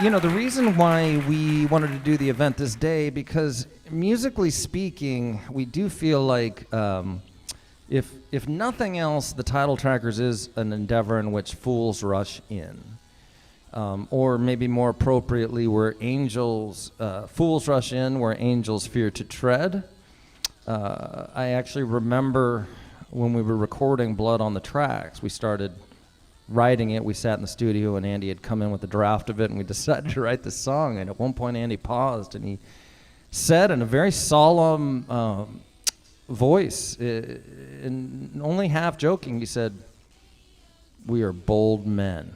The reason why we wanted to do the event this day, because musically speaking, we do feel like if nothing else, the Title Trackers is an endeavor in which fools rush in. Or maybe more appropriately, where fools rush in, where angels fear to tread. I actually remember when we were recording Blood on the Tracks, we started writing it. We sat in the studio, and Andy had come in with a draft of it, and we decided to write this song. And at one point, Andy paused, and he said in a very solemn voice, and only half joking, he said, "We are bold men."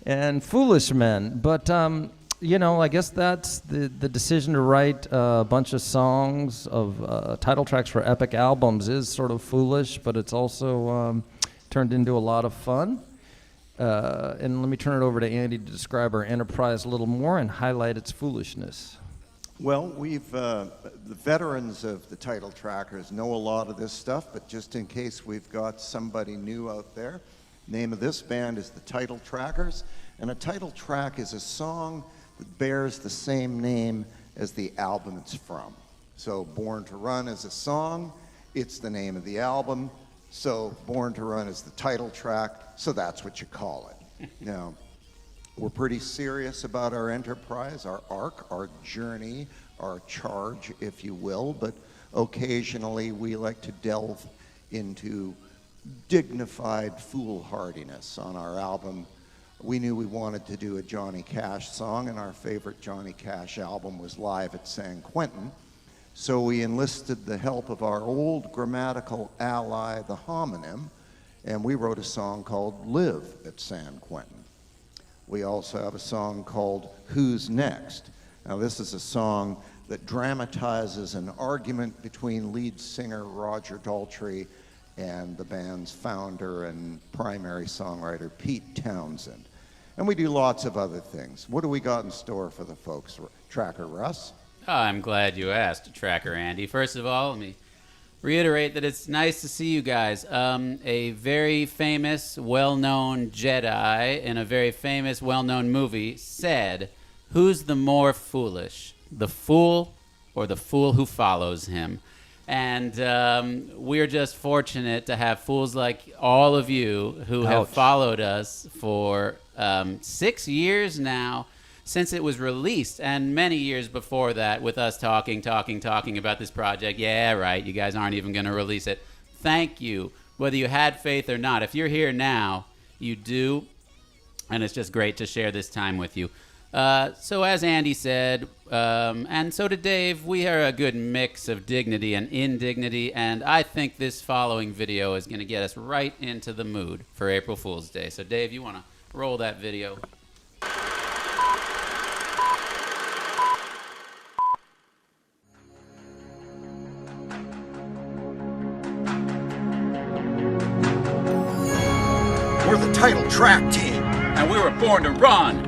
And foolish men. But, I guess that's the decision to write a bunch of songs of title tracks for epic albums is sort of foolish, but it's also turned into a lot of fun. And let me turn it over to Andy to describe our enterprise a little more and highlight its foolishness. Well, the veterans of the Title Trackers know a lot of this stuff, but just in case we've got somebody new out there, name of this band is the Title Trackers, and a title track is a song that bears the same name as the album it's from. So Born to Run is a song, it's the name of the album, so Born to Run is the title track, so that's what you call it. Now, we're pretty serious about our enterprise, our arc, our journey, our charge, if you will, but occasionally we like to delve into dignified foolhardiness. On our album, we knew we wanted to do a Johnny Cash song, and our favorite Johnny Cash album was Live at San Quentin. So we enlisted the help of our old grammatical ally, the homonym, and we wrote a song called Live at San Quentin. We also have a song called Who's Next? Now this is a song that dramatizes an argument between lead singer Roger Daltrey and the band's founder and primary songwriter, Pete Townsend. And we do lots of other things. What do we got in store for the folks? Tracker Russ? Oh, I'm glad you asked, Tracker Andy. First of all, let me reiterate that it's nice to see you guys. A very famous, well-known Jedi in a very famous, well-known movie said, "Who's the more foolish, the fool or the fool who follows him?" And we're just fortunate to have fools like all of you who have followed us for 6 years now since it was released, and many years before that with us talking about this project. Yeah, right, you guys aren't even going to release it. Thank you. Whether you had faith or not, if you're here now, you do, and it's just great to share this time with you. So as Andy said, and so did Dave, we are a good mix of dignity and indignity, and I think this following video is going to get us right into the mood for April Fool's Day. So Dave, you want to roll that video? We're the Title Track team, and we were born to run.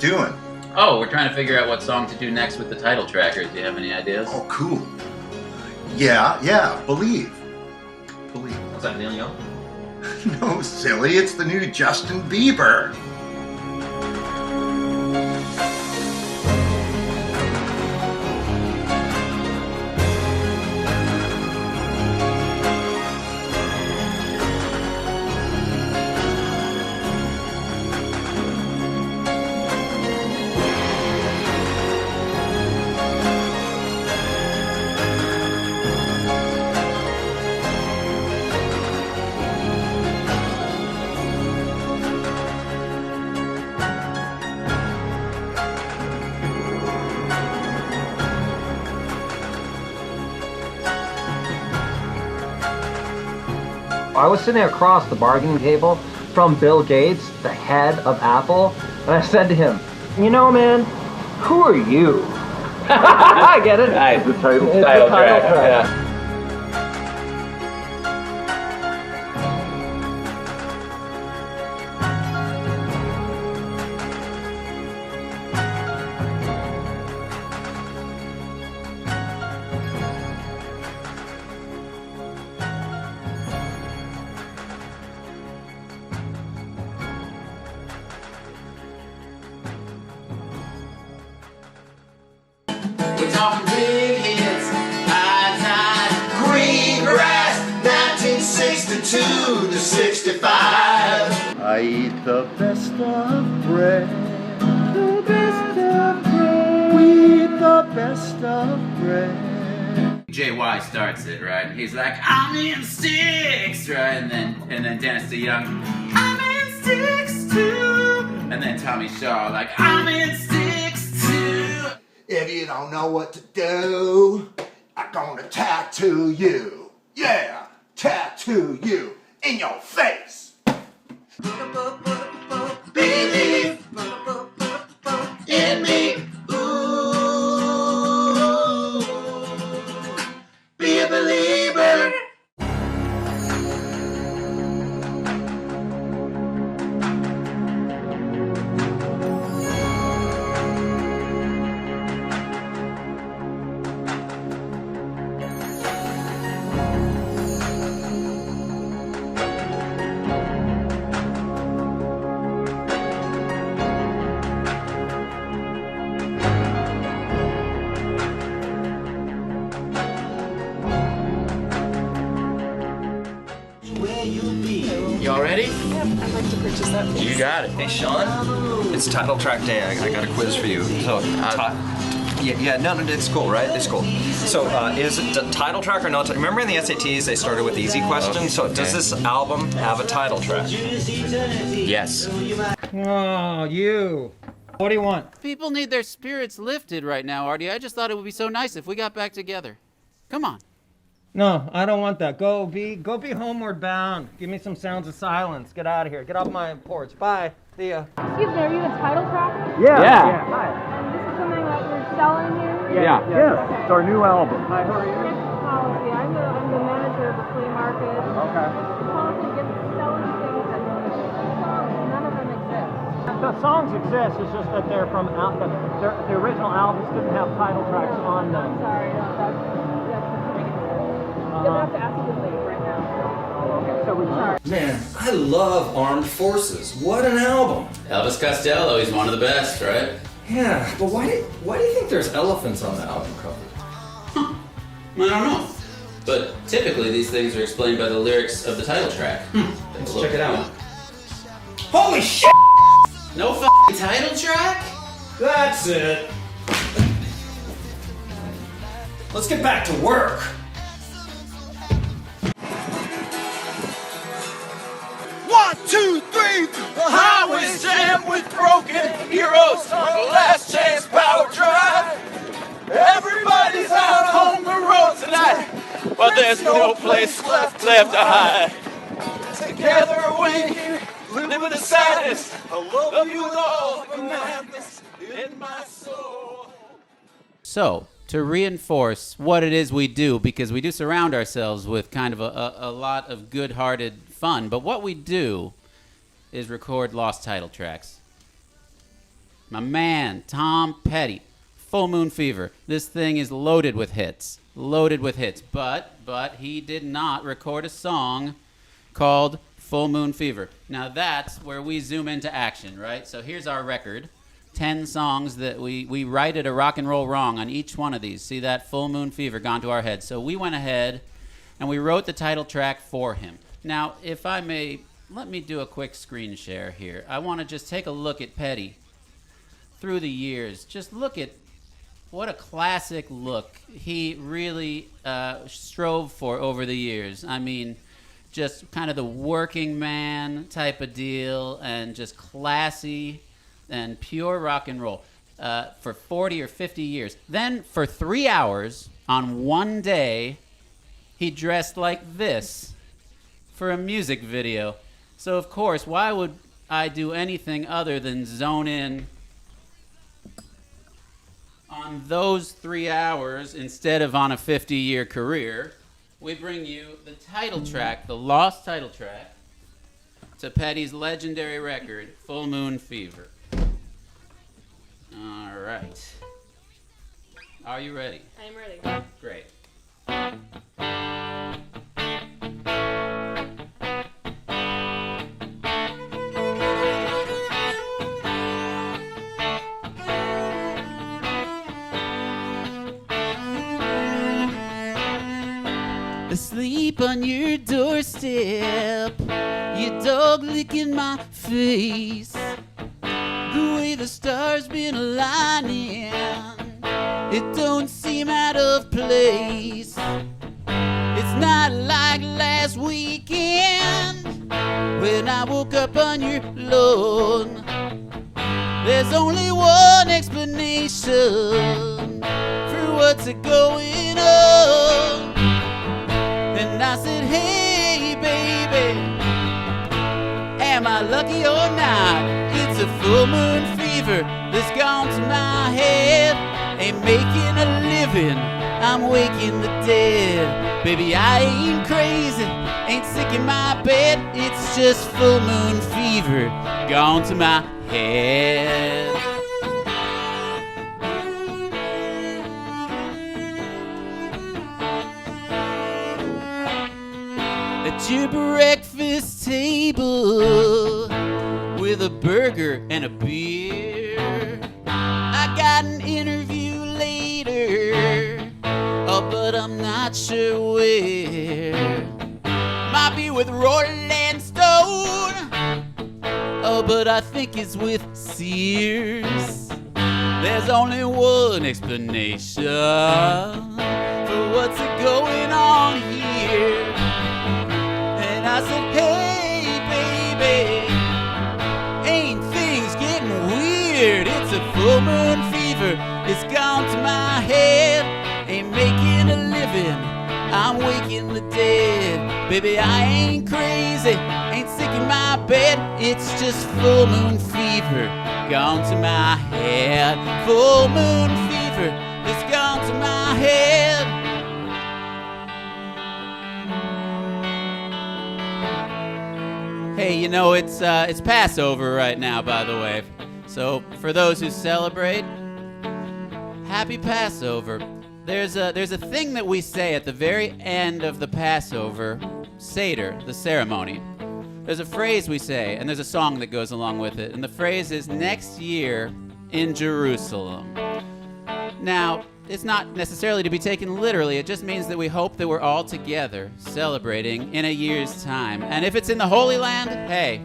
Doing? Oh, we're trying to figure out what song to do next with the Title Trackers. Do you have any ideas? Oh, cool. Yeah, Believe. Was that Neil Young? No, silly, it's the new Justin Bieber. I was sitting across the bargaining table from Bill Gates, the head of Apple, and I said to him, you know, man, who are you? I get it. Nice, the title track. Yeah. We're talking big hits, high tide, green grass, 1962 to 65. I eat the best of bread. The best of bread. We eat the best of bread. JY starts it, right? He's like, I'm in sticks, right? And then Dennis DeYoung, I'm in sticks too. And then Tommy Shaw, like, I'm in sticks too. If you don't know what to do, I'm gonna tattoo you. Yeah, tattoo you in your face. Believe in me. Ooh, be a believer. Y'all ready? I'd like to purchase that. You got it. Hey, Sean, it's title track day. I got a quiz for you. So, no, it's cool, right? It's cool. So, is it the title track or not? Remember in the SATs they started with easy questions? So, does this album have a title track? Yes. Oh, you. What do you want? People need their spirits lifted right now, Artie. I just thought it would be so nice if we got back together. Come on. No, I don't want that. Go be homeward bound. Give me some sounds of silence. Get out of here. Get off my porch. Bye. See ya. Excuse me, are you a title tracker? Yeah. Hi. And this is something that you're selling here? Yeah. It's our new album. Hi, how are you? Policy. I'm the manager of the flea market. Okay. The policy gets selling things that none of them exist. The songs exist. It's just that they're from the original albums didn't have title tracks on them. I'm sorry. No, that's you'll have to ask them to leave right now. Okay, so we sorry. Man, I love Armed Forces. What an album. Elvis Costello, he's one of the best, right? Yeah, but why do you think there's elephants on the album cover? I don't know. But typically these things are explained by the lyrics of the title track. Let's check it out. Holy shit! No f***ing title track? That's it. Let's get back to work. One, two, three, the highway's jammed with broken heroes on the last chance power drive. Everybody's out on the road tonight, but there's no place left to hide. Together we live with the sadness. I love you with all the madness in my soul. So, to reinforce what it is we do, because we do surround ourselves with kind of a lot of good-hearted fun, but what we do is record lost title tracks. My man, Tom Petty, Full Moon Fever. This thing is loaded with hits. But he did not record a song called Full Moon Fever. Now that's where we zoom into action, right? So here's our record. 10 songs that we righted a rock and roll wrong on each one of these. See that? Full Moon Fever gone to our head. So we went ahead and we wrote the title track for him. Now, if I may, let me do a quick screen share here. I want to just take a look at Petty through the years. Just look at what a classic look he really strove for over the years. I mean, just kind of the working man type of deal and just classy and pure rock and roll for 40 or 50 years. Then for 3 hours on one day, he dressed like this for a music video. So, of course, why would I do anything other than zone in on those 3 hours instead of on a 50-year career? We bring you the title track, the lost title track, to Petty's legendary record, Full Moon Fever. All right. Are you ready? I'm ready. Great. Asleep on your doorstep, your dog licking my face. The way the stars been aligning, it don't seem out of place. It's not like last weekend when I woke up on your lawn. There's only one explanation for what's going on. And I said, hey baby, am I lucky or not? It's a full moon fever that's gone to my head. Ain't making a living, I'm waking the dead. Baby, I ain't crazy, ain't sick in my bed. It's just full moon fever gone to my head. At your breakfast table with a burger and a beer, I got an interview later, oh, but I'm not sure where. Might be with Rolling Stone, oh, but I think it's with Sears. There's only one explanation for what's going on here. And I said, hey baby, ain't things getting weird? It's a full moon fever, it's gone to my head. Ain't making a living, I'm waking the dead. Baby, I ain't crazy, ain't sick in my bed. It's just full moon fever gone to my head. Full moon fever, it's gone to my head. Hey, you know, it's Passover right now, by the way. So for those who celebrate, happy Passover. There's a thing that we say at the very end of the Passover Seder, the ceremony. There's a phrase we say, and there's a song that goes along with it. And the phrase is, next year in Jerusalem. Now, it's not necessarily to be taken literally. It just means that we hope that we're all together celebrating in a year's time. And if it's in the Holy Land, hey,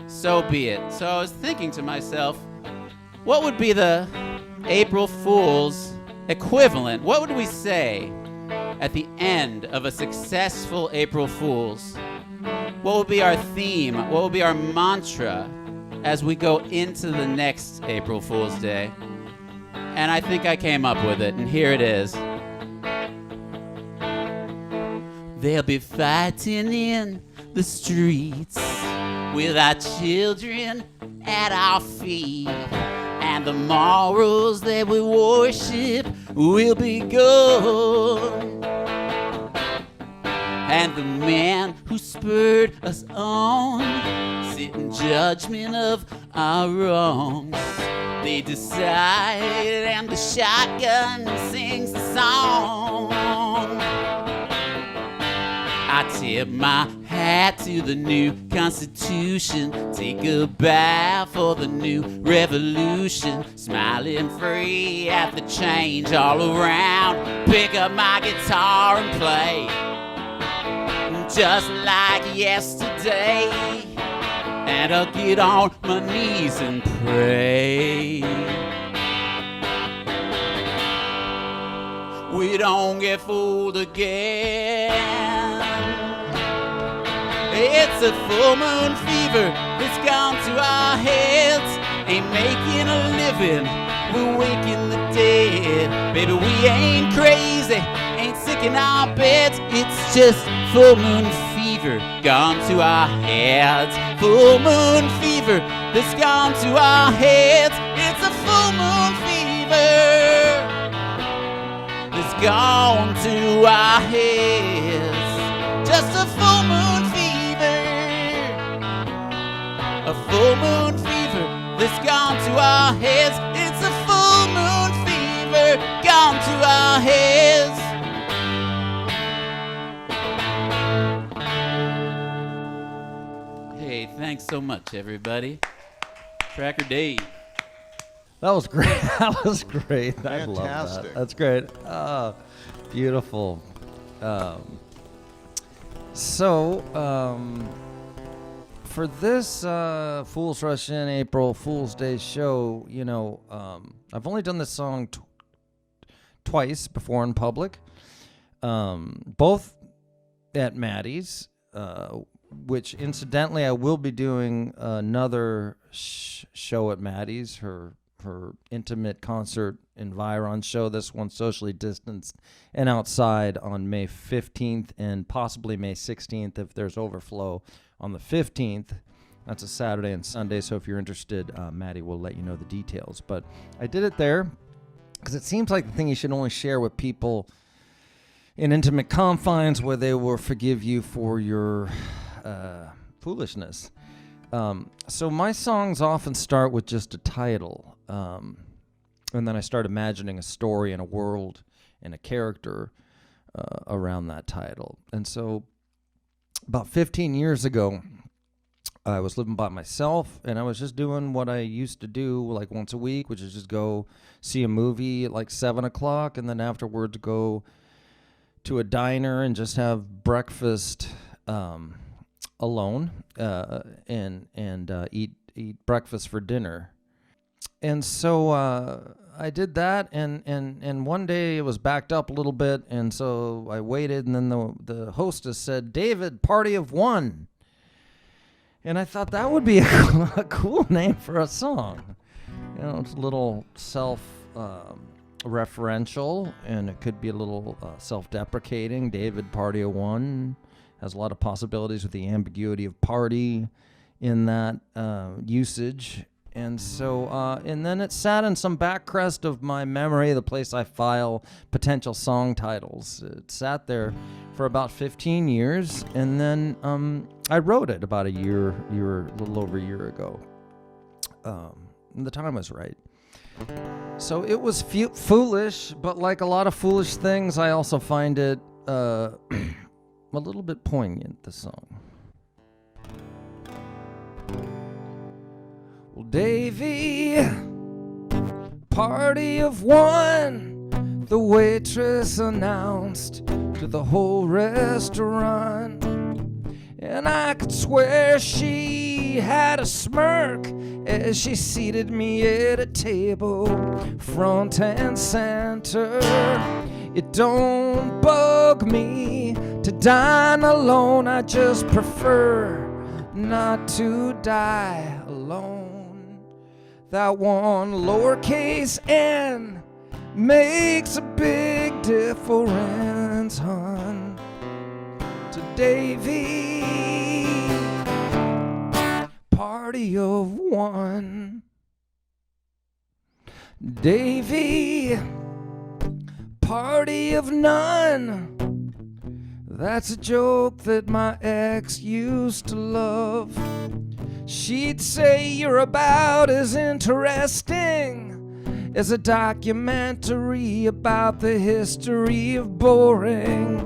so be it. So I was thinking to myself, what would be the April Fool's equivalent? What would we say at the end of a successful April Fool's? What would be our theme? What would be our mantra as we go into the next April Fool's Day? And I think I came up with it, and here it is. They'll be fighting in the streets with our children at our feet, and the morals that we worship will be gone. And the man who spurred us on sit in judgment of our wrongs. They decide, and the shotgun sings the song. I tip my hat to the new Constitution, take a bow for the new revolution, smiling free at the change all around. Pick up my guitar and play, just like yesterday, and I'll get on my knees and pray. We don't get fooled again. It's a full moon fever, it's gone to our heads. Ain't making a living, we're waking the dead. Baby, we ain't crazy, ain't sick in our beds. It's just full moon fever fever gone to our heads. Full moon fever that's gone to our heads. It's a full moon fever that's gone to our heads. Just a full moon fever. A full moon fever that's gone to our heads. It's a full moon fever gone to our heads. Hey, thanks so much, everybody. Tracker Dave. That was great. That was great. I love Fantastic. that. That's great. Beautiful. For this Fool's Rush In April Fool's Day show, you know, I've only done this song twice before in public, both at Maddie's, which incidentally I will be doing another show at Maddie's, her intimate concert environ show. This one socially distanced and outside on May 15th and possibly May 16th if there's overflow on the 15th. That's a Saturday and Sunday, so if you're interested, Maddie will let you know the details. But I did it there because it seems like the thing you should only share with people in intimate confines where they will forgive you for your foolishness. So my songs often start with just a title, and then I start imagining a story and a world and a character around that title. And so about 15 years ago, I was living by myself, and I was just doing what I used to do like once a week, which is just go see a movie at like 7 o'clock, and then afterwards go to a diner and just have breakfast alone and eat breakfast for dinner. And so I did that, and one day it was backed up a little bit, and so I waited, and then the hostess said, "David, party of one." And I thought that would be a cool name for a song. You know, it's a little self-referential, and it could be a little self-deprecating. David, party of one, has a lot of possibilities with the ambiguity of party in that usage. And so, and then it sat in some backrest of my memory, the place I file potential song titles. It sat there for about 15 years, and then I wrote it about a little over a year ago. And the time was right. So it was foolish, but like a lot of foolish things, I also find it a little bit poignant, the song. Well, Davy, party of one, the waitress announced to the whole restaurant. And I could swear she had a smirk as she seated me at a table, front and center. It don't bug me to dine alone, I just prefer not to die alone. That one lowercase n makes a big difference, hun. To Davy, party of one. Davy, party of none. That's a joke that my ex used to love. She'd say you're about as interesting as a documentary about the history of boring.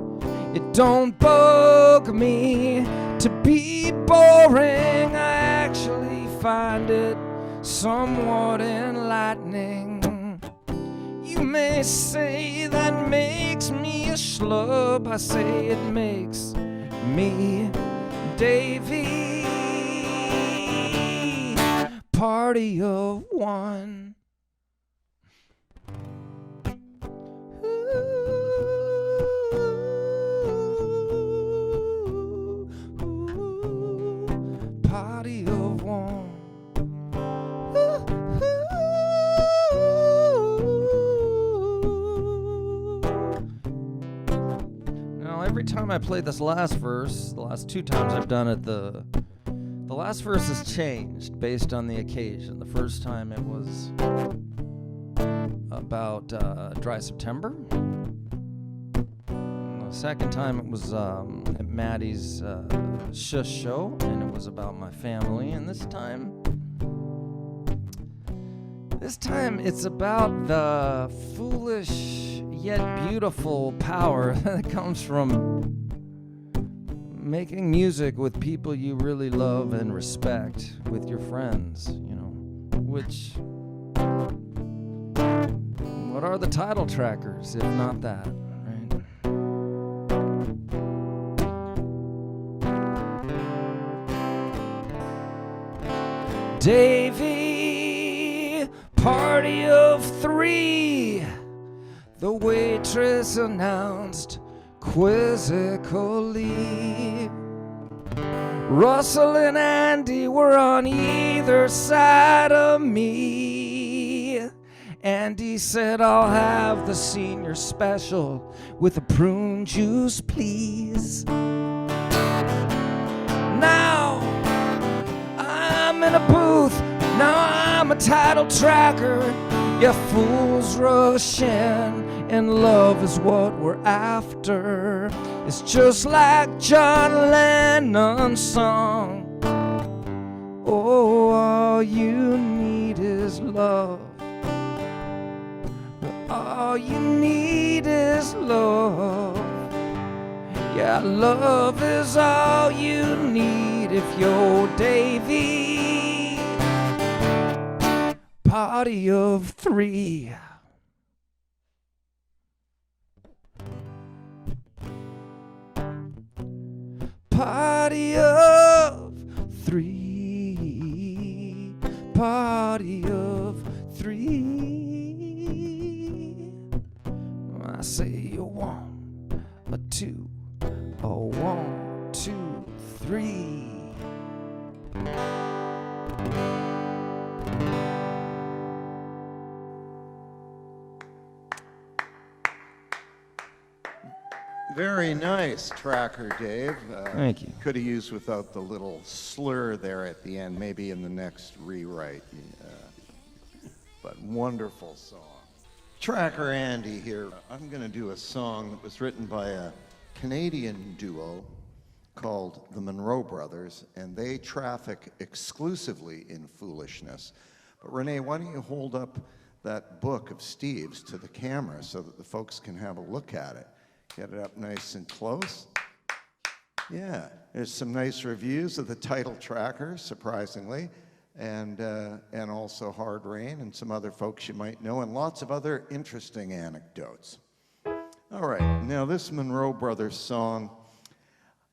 It don't bug me to be boring. I actually find it somewhat enlightening. You may say that makes me a schlub. I say it makes me Davy, party of one. Party of one. Now every time I play this last verse, the last two times I've done it, the last verse has changed based on the occasion. The first time it was about Dry September. And the second time it was at Maddie's Shush show, and it was about my family. And this time it's about the foolish yet beautiful power that comes from making music with people you really love and respect, with your friends, you know, which, what are the title trackers if not that, right? Davy, party of three, the waitress announced quizzically. Russell and Andy were on either side of me. Andy said, I'll have the senior special with a prune juice, please. Now I'm in a booth, now I'm a title tracker. Yeah, fools rush in, and love is what we're after. It's just like John Lennon's song. Oh, all you need is love. All you need is love. Yeah, love is all you need if you're Davy. Party of three. Party of three. Party of three. I say a one, a two, a 1, 2, 3. Very nice, Tracker Dave. Thank you. Could have used without the little slur there at the end, maybe in the next rewrite. But wonderful song. Tracker Andy here. I'm going to do a song that was written by a Canadian duo called the Monroe Brothers, and they traffic exclusively in foolishness. But Renee, why don't you hold up that book of Steve's to the camera so that the folks can have a look at it. Get it up nice and close. Yeah, there's some nice reviews of the title tracker, surprisingly, and also Hard Rain and some other folks you might know, and lots of other interesting anecdotes. All right, now this Monroe Brothers song,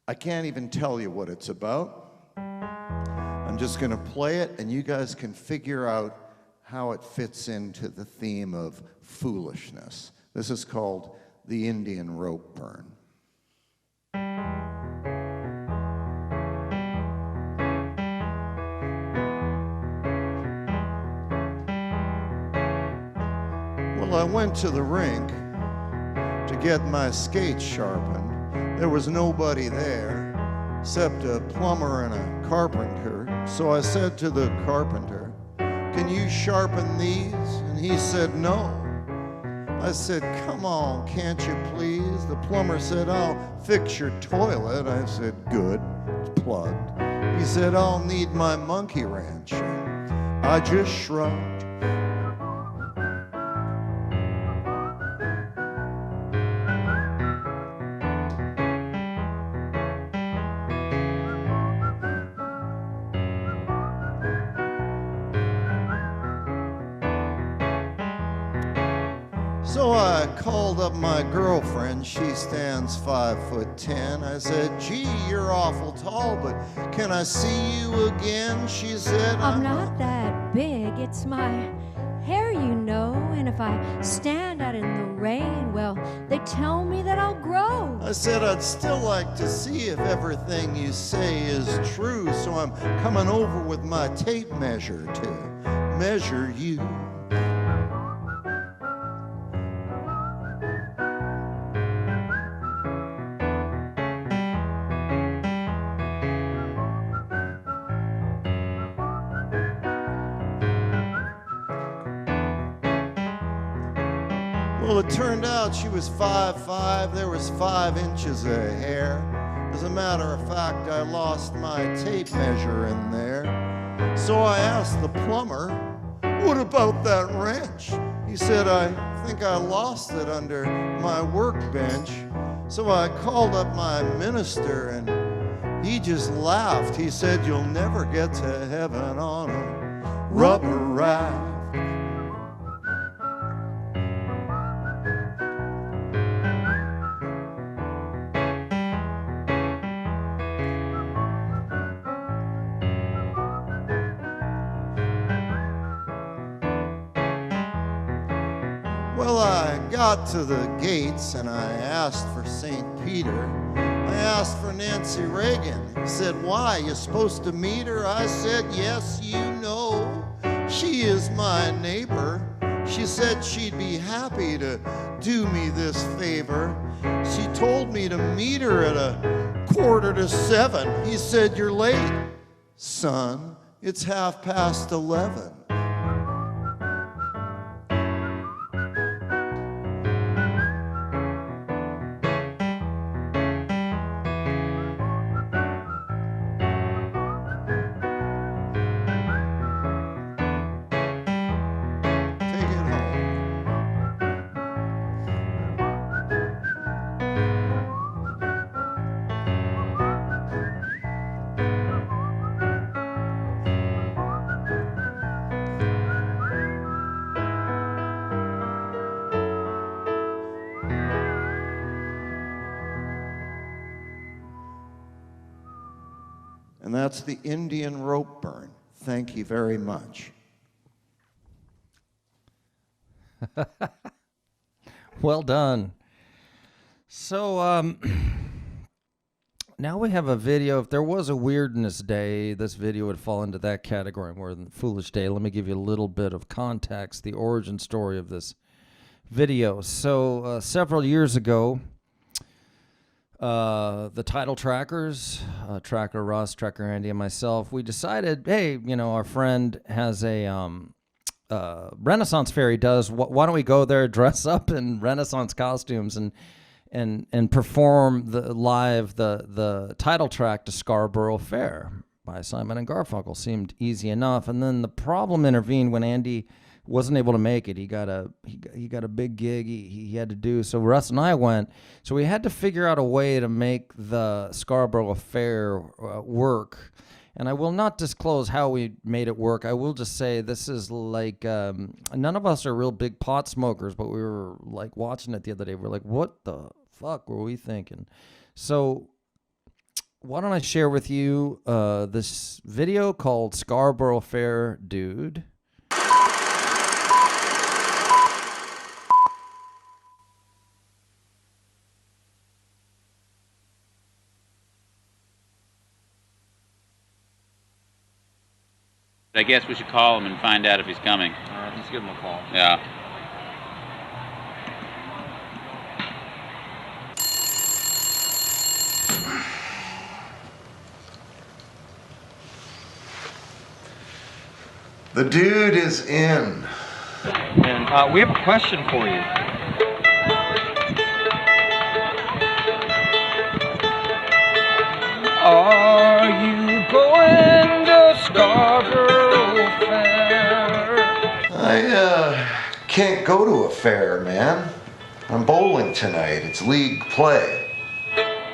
I can't even tell you what it's about. I'm just going to play it, and you guys can figure out how it fits into the theme of foolishness. This is called The Indian Rope Burn. Well, I went to the rink to get my skates sharpened. There was nobody there except a plumber and a carpenter. So I said to the carpenter, "Can you sharpen these?" And he said, "No." I said, "Come on, can't you please?" The plumber said, "I'll fix your toilet." I said, "Good, it's plugged." He said, "I'll need my monkey wrench." I just shrugged. So I called up my girlfriend, she stands 5'10". I said, "Gee, you're awful tall, but can I see you again?" She said, I'm not that big, it's my hair, you know, and if I stand out in the rain, well, they tell me that I'll grow. I said, "I'd still like to see if everything you say is true, so I'm coming over with my tape measure to measure you." Well, it turned out she was 5'5", there was 5 inches of hair. As a matter of fact, I lost my tape measure in there. So I asked the plumber, what about that wrench? He said, I think I lost it under my workbench. So I called up my minister and he just laughed. He said, you'll never get to heaven on a rubber raft. Well, I got to the gates and I asked for St. Peter. I asked for Nancy Reagan. He said, why, you supposed to meet her? I said, yes, you know, she is my neighbor. She said she'd be happy to do me this favor. She told me to meet her at 6:45. He said, you're late, son. It's 11:30. And that's the Indian rope burn. Thank you very much. Well done. So, now we have a video. If there was a weirdness day, this video would fall into that category more than foolish day. Let me give you a little bit of context, the origin story of this video. So, several years ago, the title trackers, Tracker Russ, Tracker Andy, and myself, we decided, hey, you know, our friend has a Renaissance fair he does. Why don't we go there, dress up in Renaissance costumes, and perform the title track to Scarborough Fair by Simon and Garfunkel? Seemed easy enough. And then the problem intervened when Andy wasn't able to make it. He got a big gig he had to do. So Russ and I went. So we had to figure out a way to make the Scarborough Fair work. And I will not disclose how we made it work. I will just say this is like, none of us are real big pot smokers, but we were like watching it the other day. We're like, what the fuck were we thinking? So why don't I share with you this video called Scarborough Fair Dude. I guess we should call him and find out if he's coming. Let's give him a call. Yeah. The dude is in. And we have a question for you. Are you going to Scarborough Fair? I can't go to a fair, man. I'm bowling tonight. It's league play.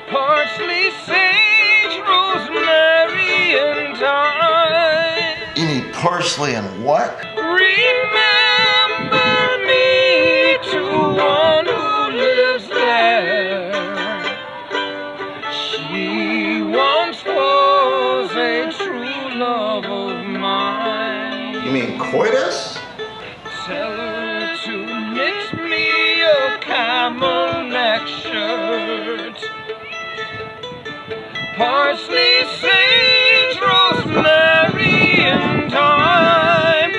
Parsley, sage, rosemary, and thyme. You need parsley and what? Remember me to one who lives there. She once was a true love of mine. You mean coitus? Tell her to knit me a camel neck shirt. Parsley, sage, rosemary, and thyme.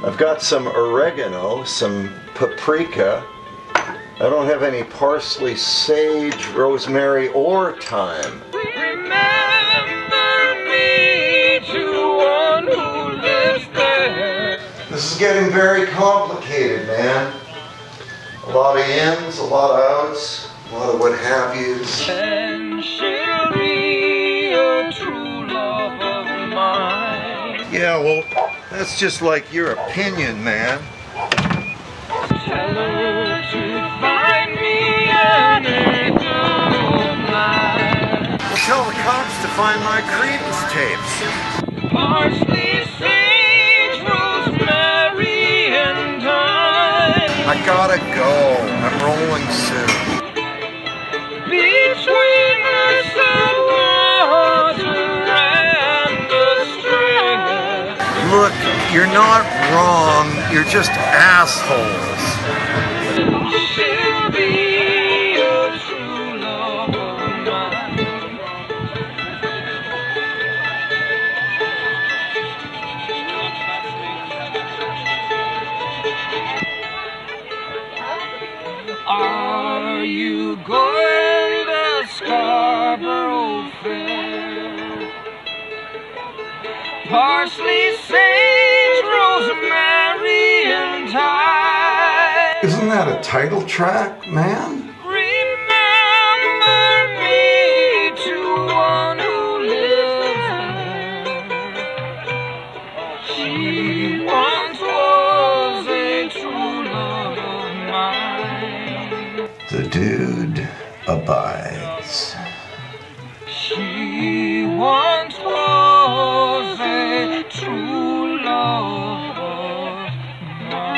I've got some oregano, some paprika. I don't have any parsley, sage, rosemary, or thyme. Remember me to one who lives there. This is getting very complicated, man. A lot of ins, a lot of outs, a lot of what have yous. And she'll be a true love of mine. Yeah, well, that's just like your opinion, man. Tell her to find me an angel of mine. Well, tell the cops to find my Creedence tapes. Parsley, sage, rosemary, and thyme. I gotta go. I'm rolling soon. Between the water and the string. Look, you're not wrong. You're just assholes. She'll be a true love of mine. Are you going to Scarborough Fair? Parsley, sage, rosemary, and thyme. Isn't that a title track, man? Remember me to one who lives there. She once was a true love of mine. The dude abides. She once was a true love of mine.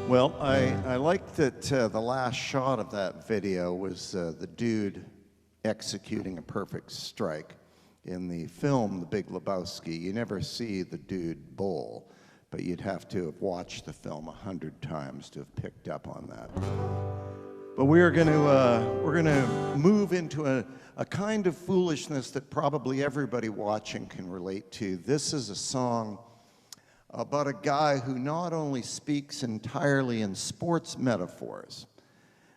Well, I liked that the last shot of that video was the dude executing a perfect strike. In the film, The Big Lebowski, you never see the dude bowl, but you'd have to have watched the film 100 times to have picked up on that. But we're going to move into a kind of foolishness that probably everybody watching can relate to. This is a song about a guy who not only speaks entirely in sports metaphors,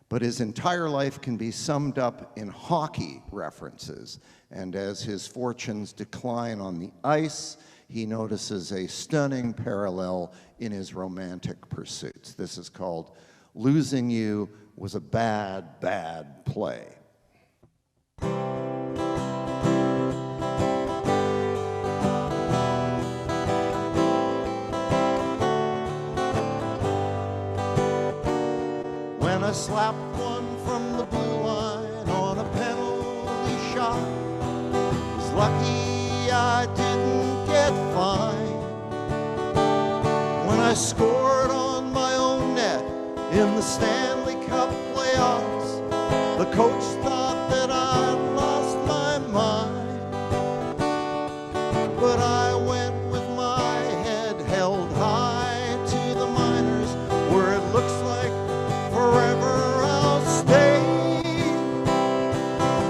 but his entire life can be summed up in hockey references. And as his fortunes decline on the ice, he notices a stunning parallel in his romantic pursuits. This is called "Losing You Was a Bad, Bad Play." When I slapped one from the blue line on a penalty shot, was lucky I didn't get fined. When I scored on my own net in the Stanley Cup playoffs, the coach thought that I'd lost my mind. But I went with my head held high to the minors, where it looks like forever I'll stay.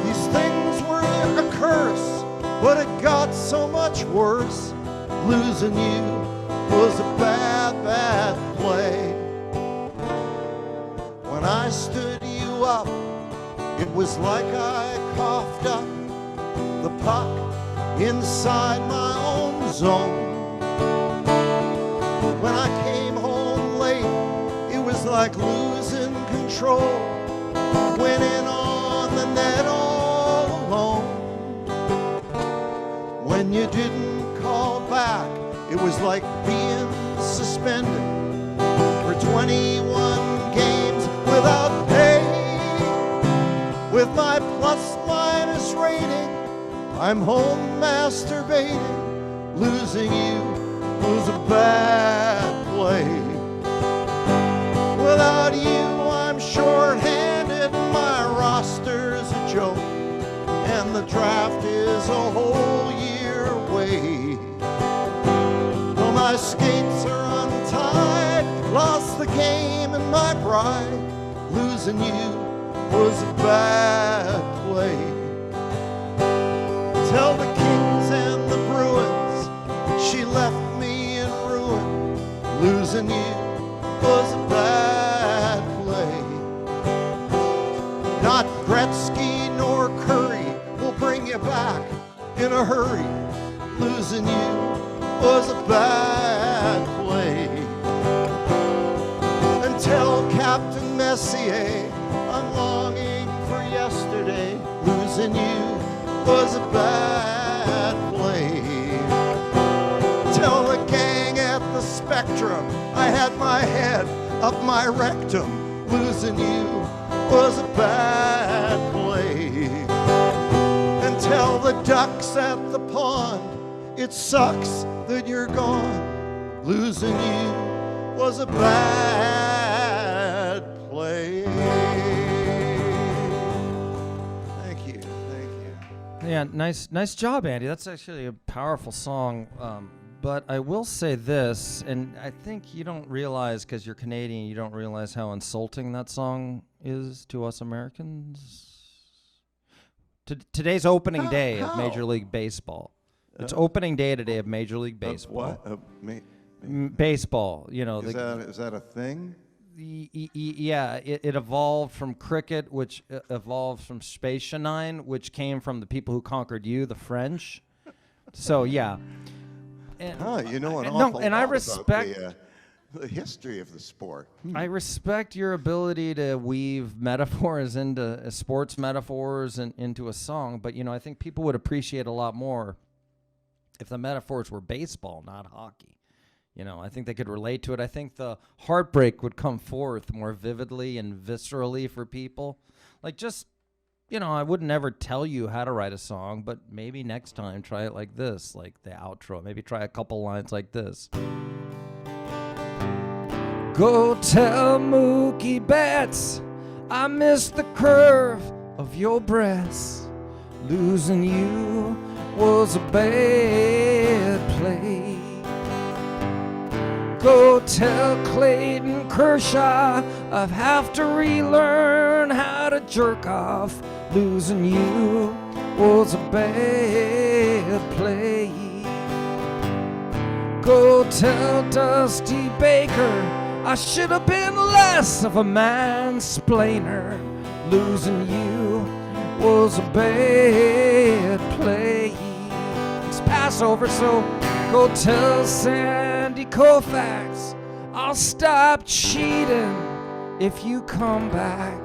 These things were a curse, but it got so much worse. Losing you was a bad, bad play. When I stood you up, it was like I coughed up the puck inside my own zone. When I came home late, it was like losing control, winning on the net all alone. When you didn't call back, it was like being suspended for 21 games without pay. With my plus-minus rating, I'm home masturbating. Losing you was a bad play. Without you, I'm short-handed, my roster's a joke, and the draft is a whole year away. Well, my skates are untied, lost the game and my pride. Losing you was a bad play. Tell the Kings and the Bruins she left me in ruin. Losing you was a bad play. Not Gretzky nor Curry will bring you back in a hurry. Losing you was a bad play. And tell Captain Messier I'm longing for yesterday. Losing you was a bad play. Tell the gang at the Spectrum I had my head up my rectum. Losing you was a bad play. And tell the ducks at the pond it sucks that you're gone. Losing you was a bad play. Thank you. Yeah, nice job, Andy. That's actually a powerful song. But I will say this, and I think you don't realize, because you're Canadian, you don't realize how insulting that song is to us Americans. Today's opening day of Major League Baseball. It's opening day today of Major League Baseball. What? Baseball, you know. Is that a thing? Yeah, it evolved from cricket, which evolved from Space Nine, which came from the people who conquered you, the French. So, yeah. And, you know an awful no, and lot I respect about the history of the sport. I respect your ability to weave metaphors into sports metaphors and into a song, but I think people would appreciate a lot more if the metaphors were baseball, not hockey. I think they could relate to it. I think the heartbreak would come forth more vividly and viscerally for people. Like just, I wouldn't ever tell you how to write a song, but maybe next time try it like this, like the outro. Maybe try a couple lines like this. Go tell Mookie Betts I missed the curve of your breasts. Losing you was a bad play. Go tell Clayton Kershaw I've have to relearn how to jerk off. Losing you was a bad play. Go tell Dusty Baker I should have been less of a mansplainer. Losing you was a bad play. It's Passover, so go tell Sandy Koufax I'll stop cheating if you come back.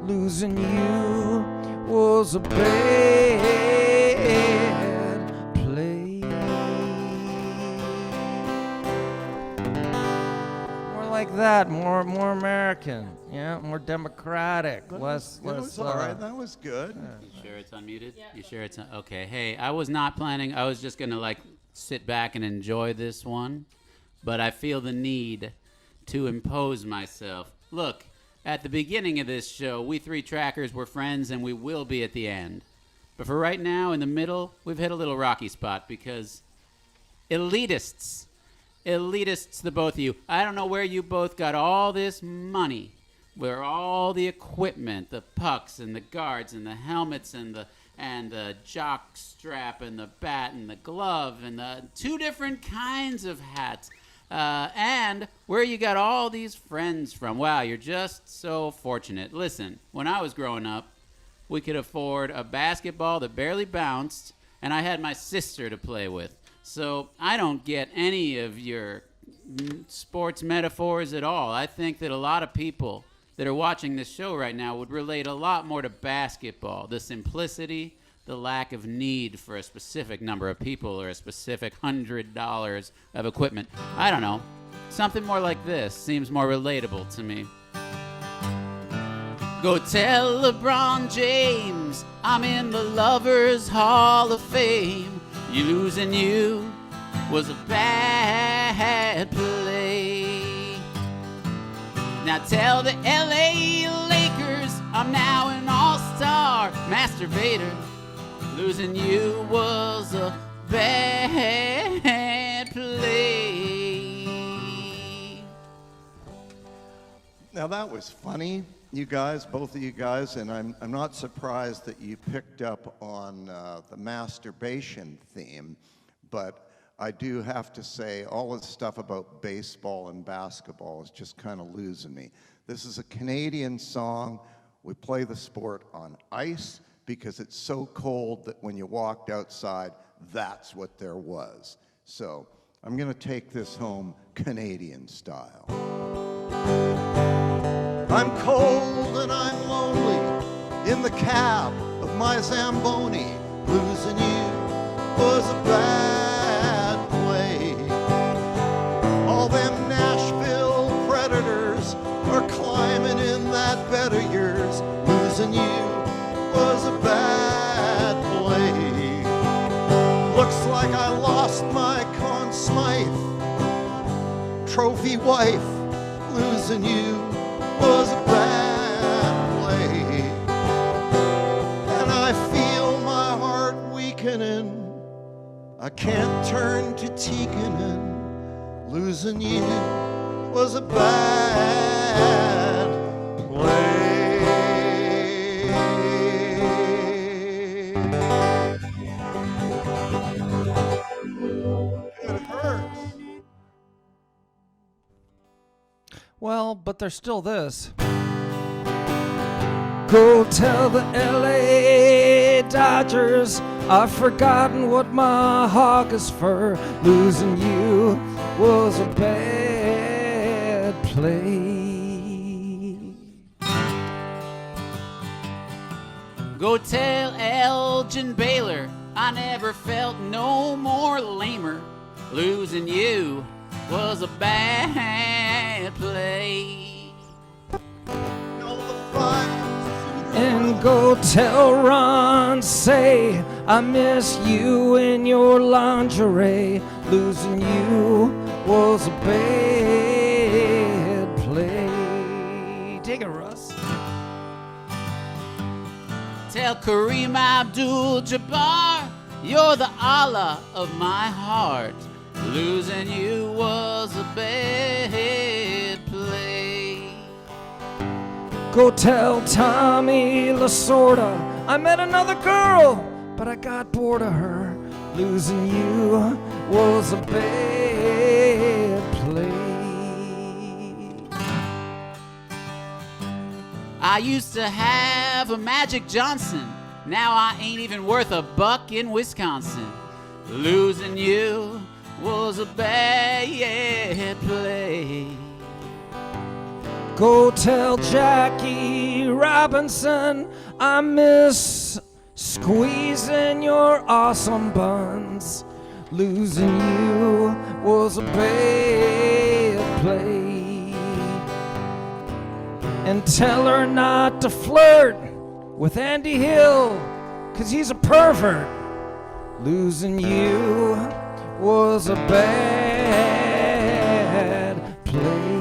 Losing you was a bad play. More like that, more American, more democratic, less. That was all right. That was good. You sure it's unmuted? Yeah. You sure it's okay? Hey, I was not planning. I was just gonna sit back and enjoy this one, but I feel the need to impose myself. Look, at the beginning of this show, we three trackers were friends, and we will be at the end. But for right now, in the middle, we've hit a little rocky spot because elitists, the both of you. I don't know where you both got all this money, where all the equipment, the pucks and the guards and the helmets and the jock strap and the bat and the glove and the two different kinds of hats. And where you got all these friends from. Wow, you're just so fortunate. Listen, when I was growing up, we could afford a basketball that barely bounced, and I had my sister to play with. So I don't get any of your sports metaphors at all. I think that a lot of people that are watching this show right now would relate a lot more to basketball. The simplicity, the lack of need for a specific number of people or a specific $100 of equipment. I don't know. Something more like this seems more relatable to me. Go tell LeBron James I'm in the Lovers Hall of Fame. You losing you was a bad play. Now tell the LA Lakers I'm now an all-star masturbator. Losing you was a bad play. Now that was funny, you guys, both of you guys, and I'm not surprised that you picked up on the masturbation theme, but I do have to say all this stuff about baseball and basketball is just kind of losing me. This is a Canadian song. We play the sport on ice because it's so cold that when you walked outside, that's what there was. So I'm going to take this home Canadian style. I'm cold and I'm lonely in the cab of my Zamboni. Losing you was a bad play. All them Nashville Predators are climbing in that bed of yours. Losing you was a bad play. Looks like I lost my Conn Smythe trophy wife. Losing you was a bad play. And I feel my heart weakening. I can't turn to Tikkanen. Losing you was a bad play. It hurts. Well, but there's still this. Go tell the LA Dodgers I've forgotten what my hog is for. Losing you was a bad play. Go tell Elgin Baylor I never felt no more lamer. Losing you was a bad play. And go tell Ron, say I miss you in your lingerie. Losing you was a bad play. Take it, Russ. Tell Kareem Abdul-Jabbar you're the Allah of my heart. Losing you was a bad play. Go tell Tommy Lasorda I met another girl, but I got bored of her. Losing you was a bad play. I used to have a Magic Johnson. Now I ain't even worth a buck in Wisconsin. Losing you was a bad play. Go tell Jackie Robinson I miss squeezing your awesome buns. Losing you was a bad play. And tell her not to flirt with Andy Hill, 'cause he's a pervert. Losing you was a bad play.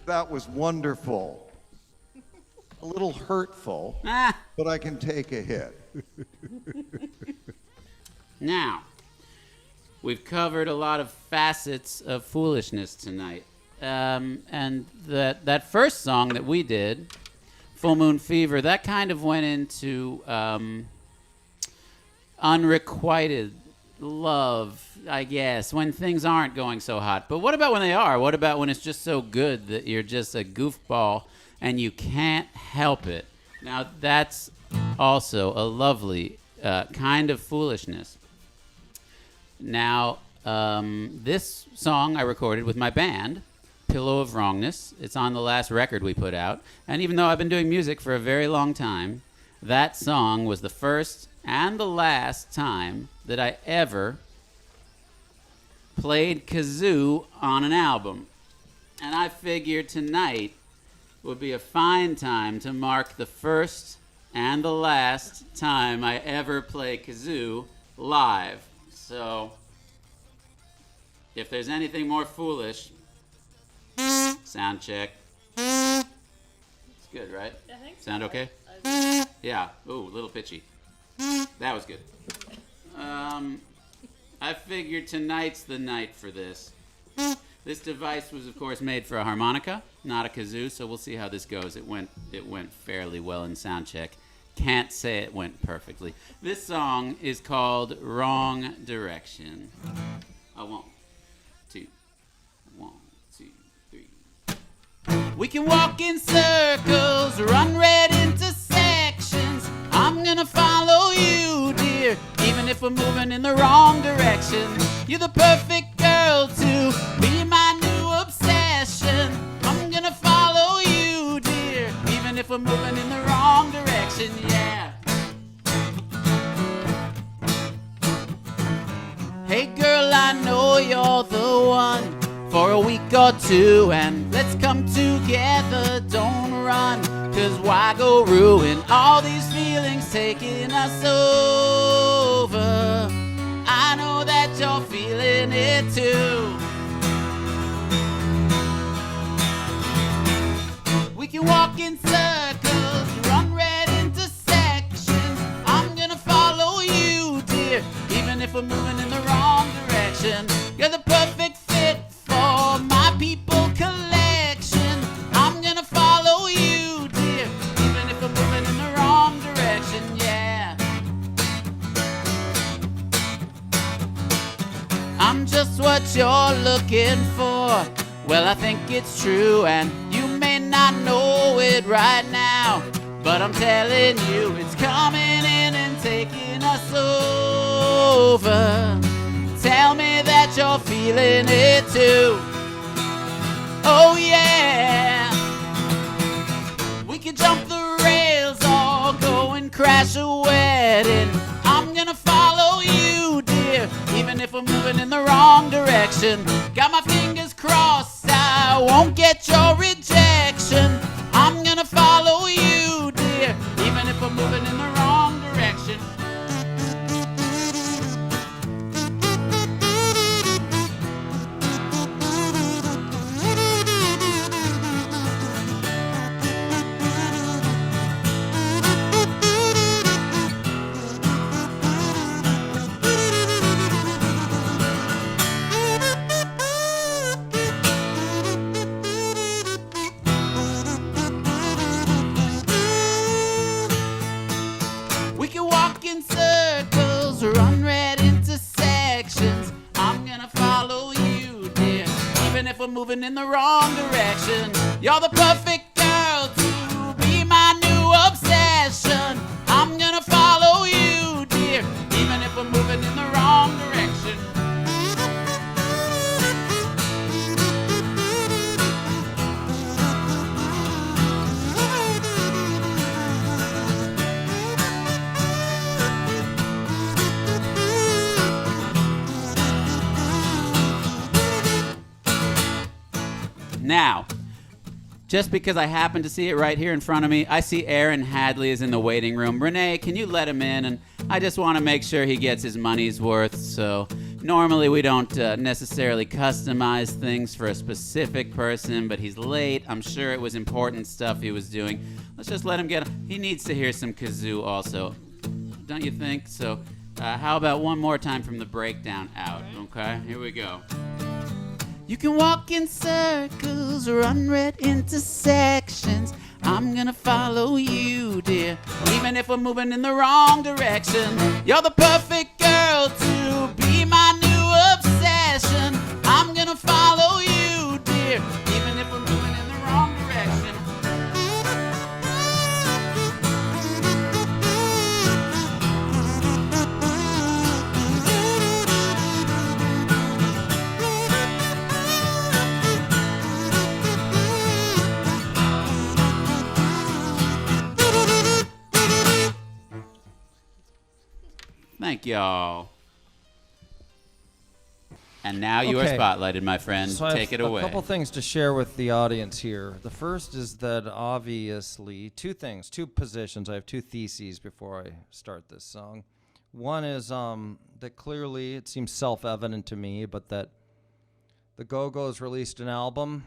That was wonderful. A little hurtful, but I can take a hit. Now, we've covered a lot of facets of foolishness tonight. And that first song that we did, Full Moon Fever, that kind of went into unrequited love, I guess, when things aren't going so hot. But what about when they are? What about when it's just so good that you're just a goofball and you can't help it? Now, that's also a lovely kind of foolishness. Now, this song I recorded with my band, Pillow of Wrongness. It's on the last record we put out. And even though I've been doing music for a very long time, that song was the first and the last time that I ever played kazoo on an album. And I figured tonight would be a fine time to mark the first and the last time I ever play kazoo live. So, if there's anything more foolish, sound check. It's good, right? I think so. Sound okay? Yeah. Ooh, a little pitchy. That was good. I figured tonight's the night for this. This device was, of course, made for a harmonica, not a kazoo, so we'll see how this goes. It went fairly well in sound check. Can't say it went perfectly. This song is called Wrong Direction. One, two, 3. We can walk in circles, run right into sections. I'm gonna follow you, dear, even if we're moving in the wrong direction. You're the perfect girl to be my new obsession. I'm gonna follow you, dear, even if we're moving in the wrong direction, yeah. Hey girl, I know you're the one for a week or two, and let's come together, don't run, 'cause why go ruin all these feelings taking us over? I know that you're feeling it too. We can walk in circles, run right into sections. I'm gonna follow you, dear, even if we're moving in the wrong direction. You're the perfect fit for my people collection. I'm gonna follow you, dear, even if we're moving in the wrong direction, yeah. I'm just what you're looking for. Well, I think it's true, and you may not know it right now, but I'm telling you, it's coming in and taking us over. Tell me that you're feeling it too. Oh yeah. We could jump the rails or go and crash a wedding. I'm gonna follow you, dear, even if we're moving in the wrong direction. Got my fingers crossed, I won't get your rejection. I'm gonna follow you, dear, even if we're moving in the wrong direction. We can walk in circles, run right into sections. I'm gonna follow you, dear, even if we're moving in the wrong direction. You're the perfect girl to be my new obsession. I'm gonna follow you, dear, even if we're moving in the wrong direction. Now, just because I happen to see it right here in front of me, I see Aaron Hadley is in the waiting room. Renee, can you let him in? And I just want to make sure he gets his money's worth. So normally we don't necessarily customize things for a specific person, but he's late. I'm sure it was important stuff he was doing. Let's just let him get. He needs to hear some kazoo also, don't you think? So how about one more time from the breakdown out? Okay, here we go. You can walk in circles, run right into sections. I'm gonna follow you, dear, even if we're moving in the wrong direction. You're the perfect girl to be my new obsession. I'm gonna follow you, dear, even if we're moving in the wrong direction. Thank y'all. And now you are Okay. spotlighted, my friend. So I Take have it away. a couple things to share with the audience here. The first is that obviously two positions. I have two theses before I start this song. One is that clearly it seems self-evident to me, but that the Go-Go's released an album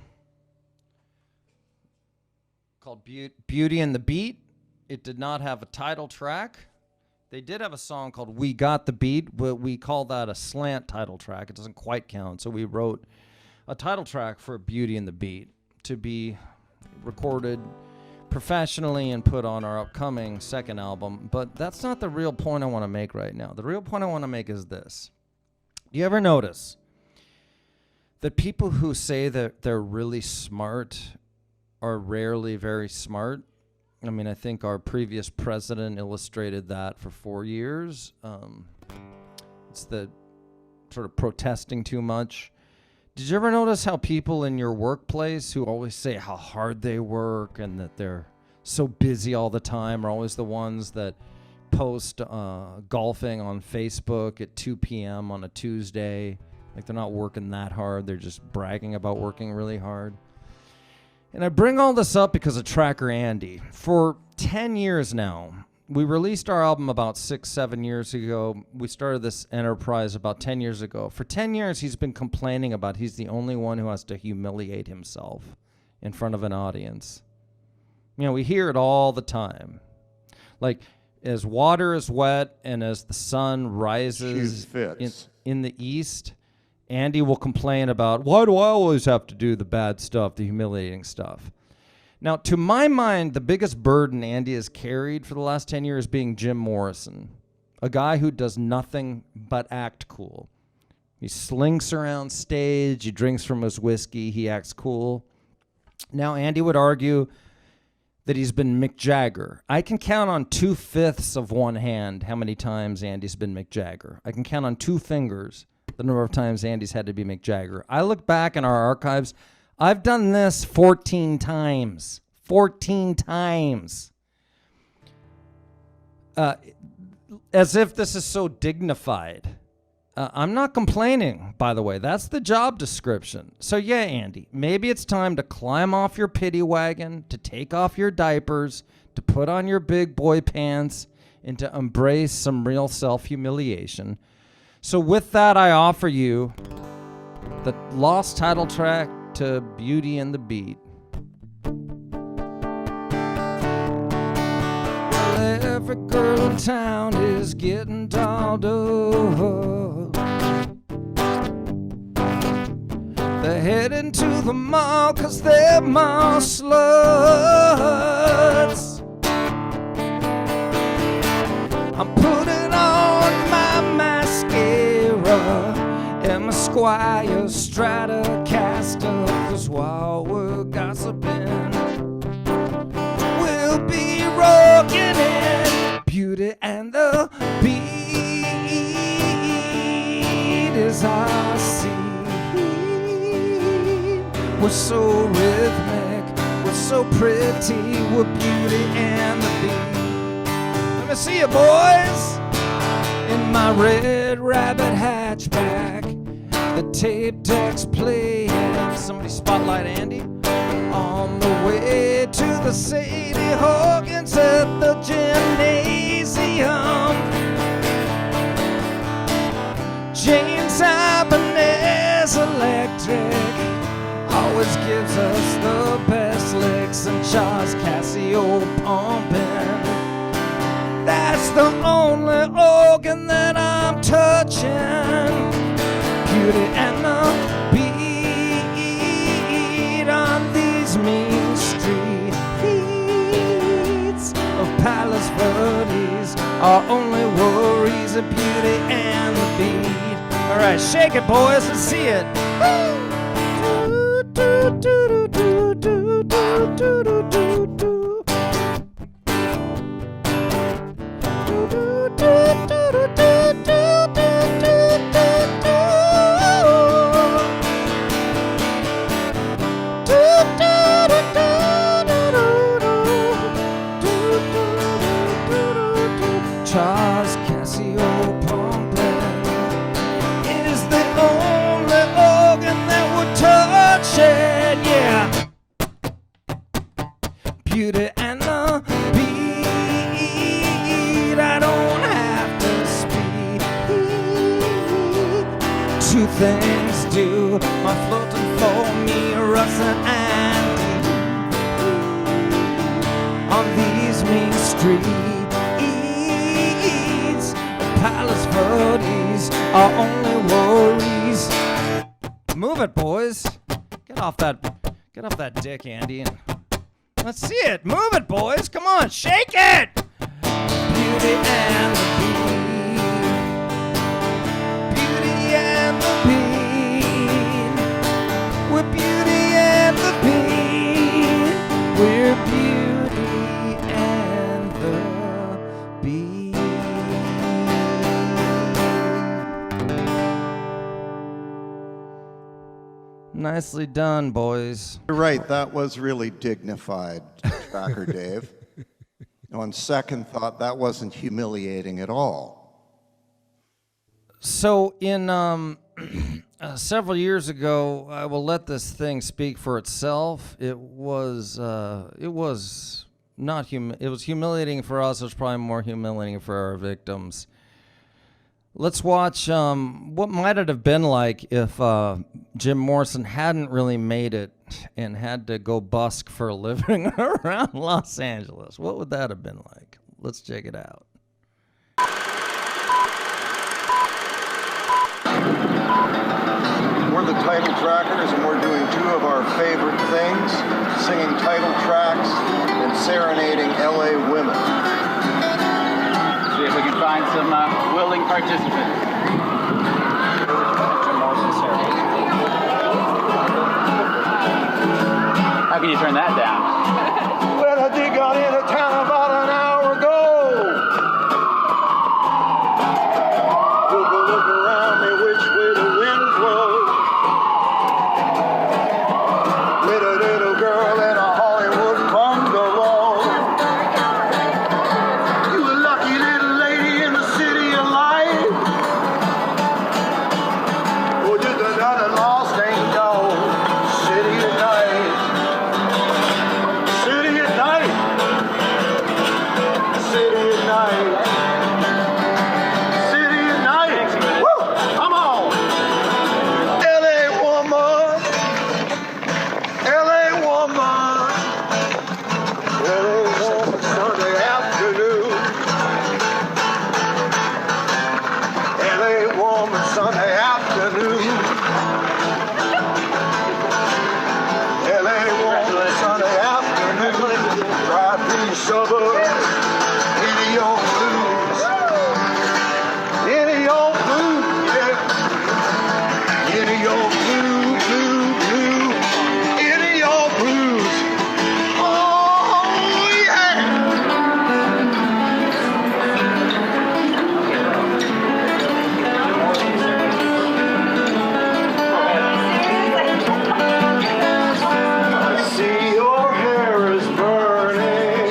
called Beauty and the Beat. It did not have a title track. They did have a song called We Got the Beat, but we call that a slant title track. It doesn't quite count. So we wrote a title track for Beauty and the Beat to be recorded professionally and put on our upcoming second album. But that's not the real point I want to make right now. The real point I want to make is this. Do you ever notice that people who say that they're really smart are rarely very smart? I mean, I think our previous president illustrated that for 4 years. It's the sort of protesting too much. Did you ever notice how people in your workplace who always say how hard they work and that they're so busy all the time are always the ones that post golfing on Facebook at 2 p.m. on a Tuesday? Like they're not working that hard. They're just bragging about working really hard. And I bring all this up because of Tracker Andy. For 10 years now, we released our album about 6-7 years ago. We started this enterprise about 10 years ago. For 10 years, he's been complaining about he's the only one who has to humiliate himself in front of an audience. You know, we hear it all the time. Like, as water is wet and as the sun rises in the east, Andy will complain about, why do I always have to do the bad stuff, the humiliating stuff? Now, to my mind, the biggest burden Andy has carried for the last 10 years being Jim Morrison, a guy who does nothing but act cool. He slinks around stage, he drinks from his whiskey, he acts cool. Now, Andy would argue that he's been Mick Jagger. I can count on 2/5 of one hand how many times Andy's been Mick Jagger. I can count on 2 fingers the number of times Andy's had to be Mick Jagger. I look back in our archives, I've done this 14 times. 14 times. As if this is so dignified. I'm not complaining, by the way. That's the job description. So yeah, Andy, maybe it's time to climb off your pity wagon, to take off your diapers, to put on your big boy pants, and to embrace some real self-humiliation. So with that, I offer you the lost title track to Beauty and the Beat. Well, every girl in town is getting dolled up. They're heading to the mall 'cause they're mall sluts. I'm putting on my mascara and my Squire Stratocaster, 'cause while we're gossiping, we'll be rocking in Beauty and the Beat is our scene. We're so rhythmic, we're so pretty, we're Beauty and the Beat. Let me see you, boys. In my red rabbit hatchback, the tape deck's playing. Somebody spotlight Andy. On the way to the Sadie Hogan's at the gymnasium. James Ibanez Electric always gives us the best licks, and Charles Casio pumping. That's the only organ that I'm touching. Beauty and the Beat on these mean streets of Palos Verdes. Our only worries are Beauty and the Beat. All right, shake it, boys. Let's see it. Charles Casio pumping is the only organ that we're touching, yeah. Beauty and the Beat, I don't have to speak. 2 things do my floating for me, Russ and Andy on these mean streets. our only worries. Move it, boys. Get off that dick, Andy, and let's see it. Move it, boys. Come on, shake it. Beauty and the Bean. Beauty and the Bean. We're Beauty and the Bean. We're Beauty and the Bean. Nicely done, boys. You're right, that was really dignified, Tracker Dave. On second thought, that wasn't humiliating at all. So in several years ago, I will let this thing speak for itself. It was not it was humiliating for us. It was probably more humiliating for our victims. Let's watch what might it have been like if Jim Morrison hadn't really made it and had to go busk for a living around Los Angeles. What would that have been like? Let's check it out. We're the Title Trackers, and we're doing two of our favorite things, singing title tracks and serenading LA women. See if we can find some willing participants. How can you turn that down? Well, I did got into town about an hour ago. Took a look around me which way the wind blows. With a little girl in a Hollywood bungalow. You a lucky little lady in the city of light. Or just another lost angel. City at night. City at night. City at night. City at night. Woo! Come on. LA woman. LA woman. LA woman Sunday afternoon. LA woman Sunday afternoon. LA woman Sunday afternoon. Drive through the suburbs. Any old blues. Any old blue, yeah. Any old blue, blue, blue. Any old blues. Oh, yeah. I see your hair is burning.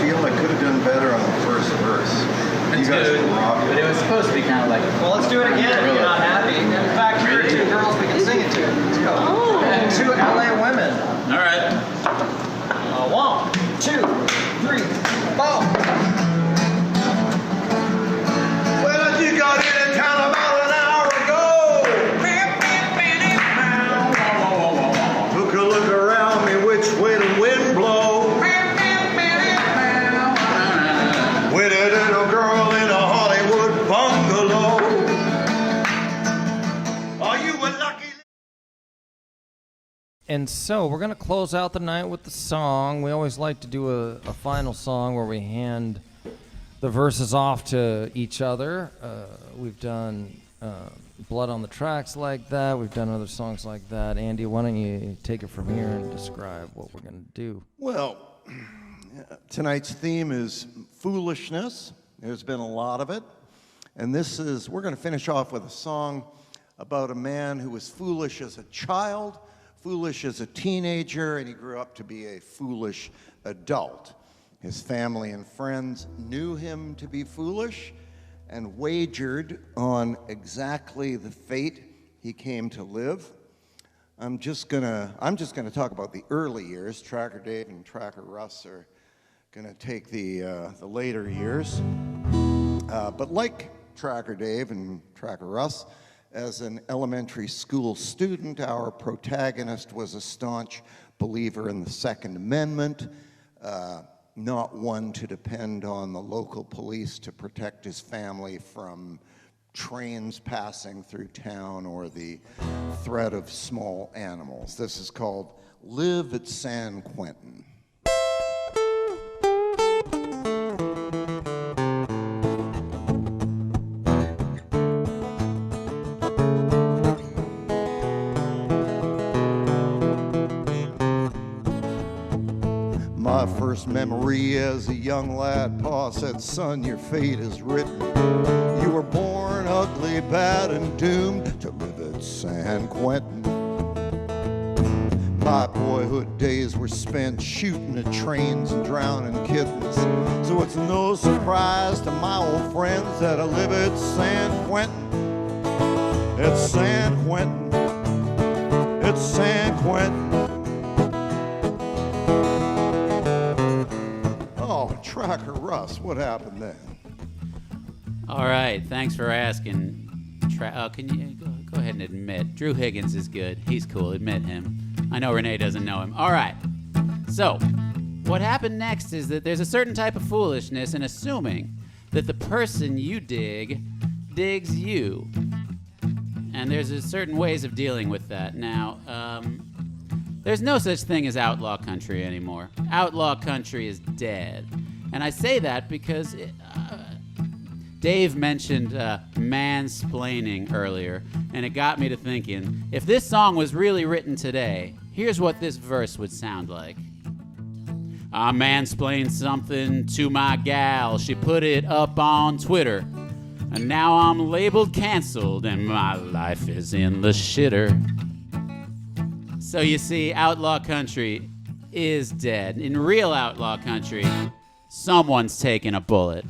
feel I could have done better on the first verse. You guys rocked But it. it was supposed to be kind of like. Well, let's do it again if you're not happy. In fact, here are two girls we can sing it to. Let's go. And two LA women. All right. 1, 2, 3, 4. Well, I just got into town about an hour ago. Took a look around me, which way the wind blows. With a little girl in a Hollywood bungalow. Are you a lucky? And so we're going to close out the night with the song. We always like to do a final song where we hand the verses off to each other. We've done Blood on the Tracks like that. We've done other songs like that. Andy, why don't you take it from here and describe what we're going to do? Well, tonight's theme is foolishness. There's been a lot of it. And we're going to finish off with a song about a man who was foolish as a child, foolish as a teenager, and he grew up to be a foolish adult. His family and friends knew him to be foolish and wagered on exactly the fate he came to live. I'm just gonna talk about the early years. Tracker Dave and Tracker Russ are gonna take the later years. But like Tracker Dave and Tracker Russ, as an elementary school student, our protagonist was a staunch believer in the Second Amendment, not one to depend on the local police to protect his family from trains passing through town or the threat of small animals. This is called Live at San Quentin. My first memory as a young lad, Pa said, son, your fate is written. You were born ugly, bad, and doomed to live at San Quentin. My boyhood days were spent shooting at trains and drowning kittens. So it's no surprise to my old friends that I live at San Quentin. It's San Quentin. It's San Quentin. Oh, Tracker Russ, what happened then? All right, thanks for asking. Can you go ahead and admit Drew Higgins is good? He's cool. Admit him. I know Renee doesn't know him. All right. So, what happened next is that there's a certain type of foolishness in assuming that the person you dig digs you, and there's a certain ways of dealing with that. Now, there's no such thing as outlaw country anymore. Outlaw country is dead, and I say that because Dave mentioned mansplaining earlier, and it got me to thinking, if this song was really written today, here's what this verse would sound like. I mansplained something to my gal. She put it up on Twitter, and now I'm labeled canceled, and my life is in the shitter. So you see, outlaw country is dead. In real outlaw country, someone's taking a bullet.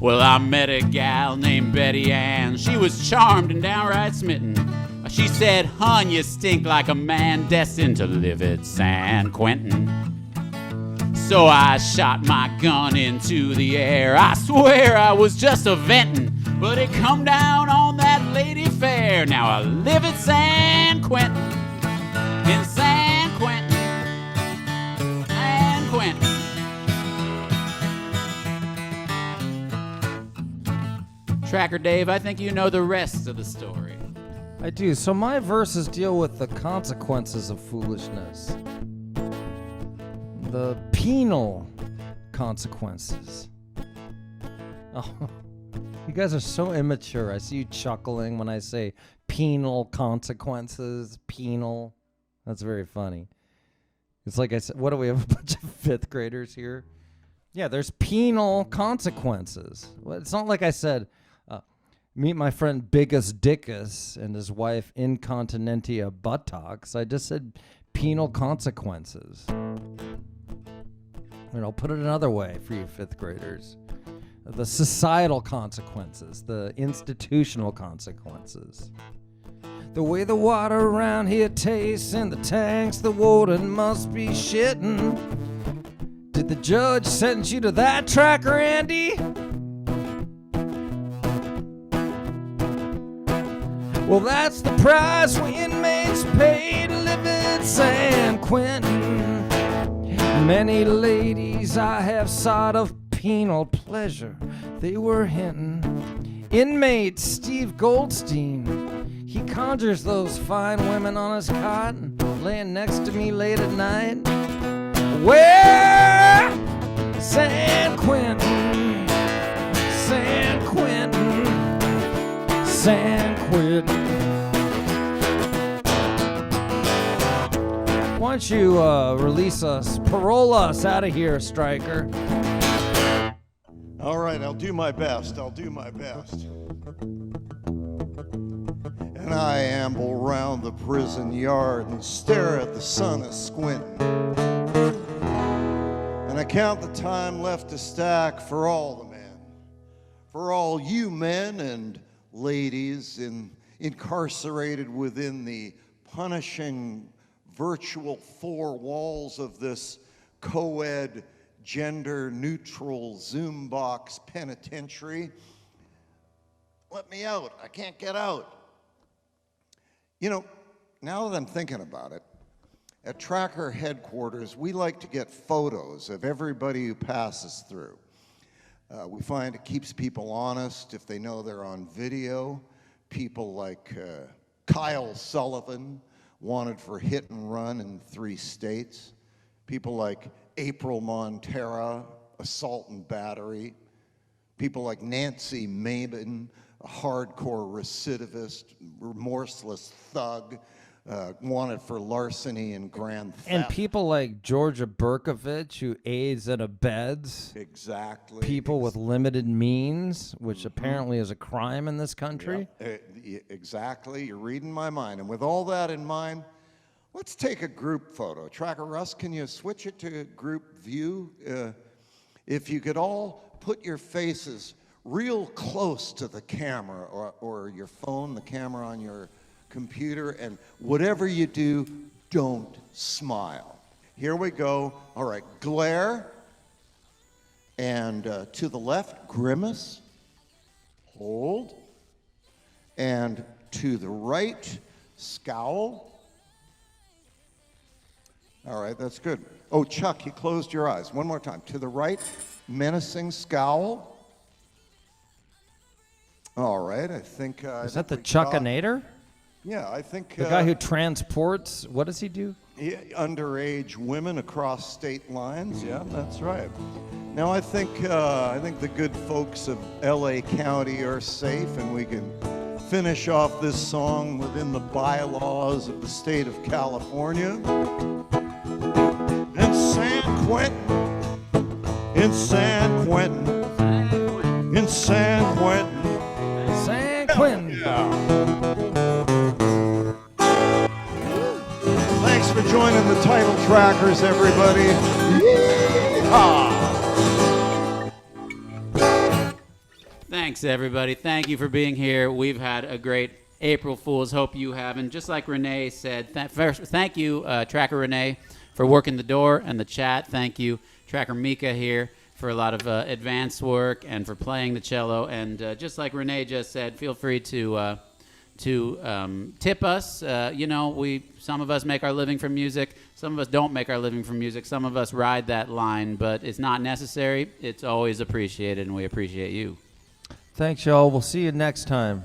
Well, I met a gal named Betty Ann. She was charmed and downright smitten. She said, "Hun, you stink like a man destined to live at San Quentin." So I shot my gun into the air. I swear I was just a ventin', but it come down on that lady fair. Now I live at San Quentin, in San Quentin, San Quentin. Tracker Dave, I think you know the rest of the story. I do. So my verses deal with the consequences of foolishness. The penal consequences. Oh, you guys are so immature. I see you chuckling when I say penal consequences. Penal. That's very funny. It's like I said, what do we have, a bunch of fifth graders here? Yeah, there's penal consequences. Well, it's not like I said, meet my friend Biggest Dickus and his wife Incontinentia Buttocks. I just said penal consequences. Put it another way for you fifth graders. The societal consequences, the institutional consequences. The way the water around here tastes in the tanks, the warden must be shitting. Did the judge sentence you to that tracker, Andy? Well, that's the price we inmates pay to live in San Quentin. Many ladies I have sought of penal pleasure, they were hinting. Inmate Steve Goldstein, he conjures those fine women on his cot, laying next to me late at night. Where? San Quentin, San Quentin, San Quentin. Why don't you release us, parole us out of here, Stryker? All right, I'll do my best. And I amble round the prison yard and stare at the sun a-squinting. And I count the time left to stack for all the men, for all you men and ladies incarcerated within the punishing virtual four walls of this co-ed, gender-neutral Zoom box penitentiary. Let me out. I can't get out. Now that I'm thinking about it, at Tracker headquarters, we like to get photos of everybody who passes through. We find it keeps people honest if they know they're on video. People like Kyle Sullivan, wanted for hit and run in 3 states. People like April Montera, assault and battery. People like Nancy Mabin, a hardcore recidivist, remorseless thug, wanted for larceny and grand theft. And people like Georgia Berkovich, who aids and abets. Exactly. People with limited means, which apparently is a crime in this country. Exactly. You're reading my mind. And with all that in mind, let's take a group photo. Tracker Russ, can you switch it to group view? If you could all put your faces real close to the camera or your phone, the camera on your computer, and whatever you do, don't smile. Here we go. All right, glare. And to the left, grimace. Hold. And to the right, scowl. All right, that's good. Oh, Chuck, you closed your eyes. One more time. To the right, menacing scowl. All right, I think... is that the Chuckinator? Yeah, I think... The guy who transports, what does he do? Underage women across state lines. Yeah, that's right. Now, I think the good folks of L.A. County are safe, and we can finish off this song within the bylaws of the state of California. In San Quentin, in San Quentin, in San Quentin. San Quentin. Thanks for joining the Title Trackers, everybody. Yeehaw! Thanks, everybody. Thank you for being here. We've had a great April Fool's. Hope you have. And just like Renee said, first, thank you, Tracker Renee, for working the door and the chat. Thank you, Tracker Mika here, for a lot of advanced work and for playing the cello. And just like Renee just said, feel free to tip us. Some of us make our living from music. Some of us don't make our living from music. Some of us ride that line, but it's not necessary. It's always appreciated, and we appreciate you. Thanks, y'all. We'll see you next time.